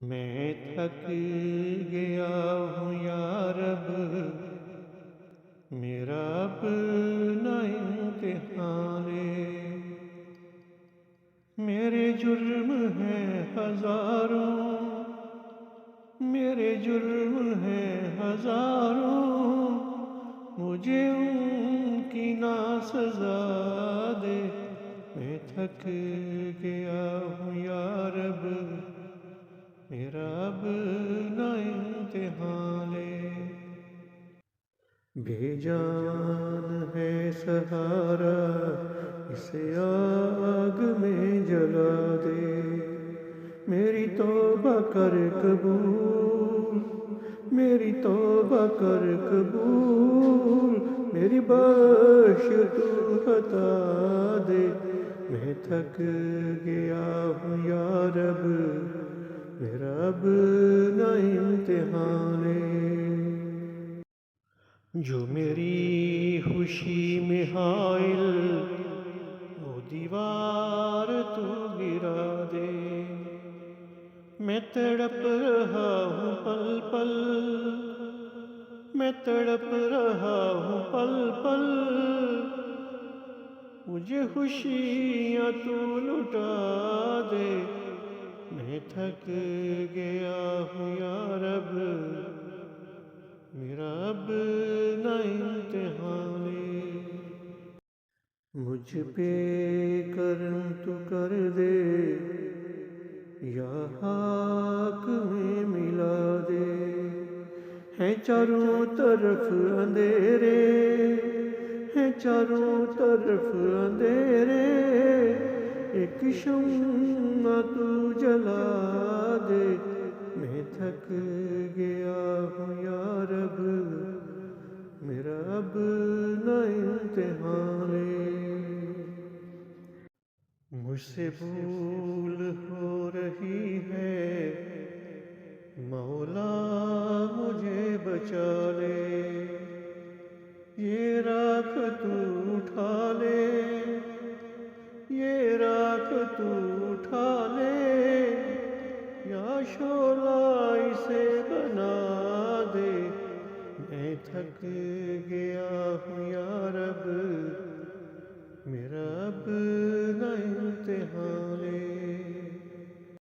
میں تھک گیا ہوں یا رب، میرا اپنا امتحان لے۔ میرے جرم ہیں ہزاروں، میرے جرم ہیں ہزاروں، مجھے ان کی نا سزا دے۔ میں تھک گیا ہوں یا رب، میرا اب نہ امتحان لے۔ بے جان ہے سہارا، اسے آگ میں جلا دے۔ میری توبہ کر قبول، میری توبہ کر قبول، میری بخش تو عطا دے۔ میں تھک گیا ہوں یا رب، میرا اب نہ امتحان لے۔ جو میری خوشی میں حائل، وہ دیوار تو گرا دے۔ میں تڑپ رہا ہوں پل پل، میں تڑپ رہا ہوں پل پل، مجھے خوشیاں تو لٹا دے۔ میں تھک گیا ہوں یا رب، میرا اب نہ امتحان لے۔ مجھ پہ کرم تو کر دے، یا خاک میں ملا دے۔ ہیں چاروں طرف اندھیرے، ہیں چاروں طرف اندھیرے، ایک شمع تو جلا دے۔ میں تھک گیا ہوں یا رب، میرا اب نہ امتحان لے۔ مجھ سے بھول ہو رہی ہے، مولا مجھے بچا لے۔ یہ راکھ تو اٹھا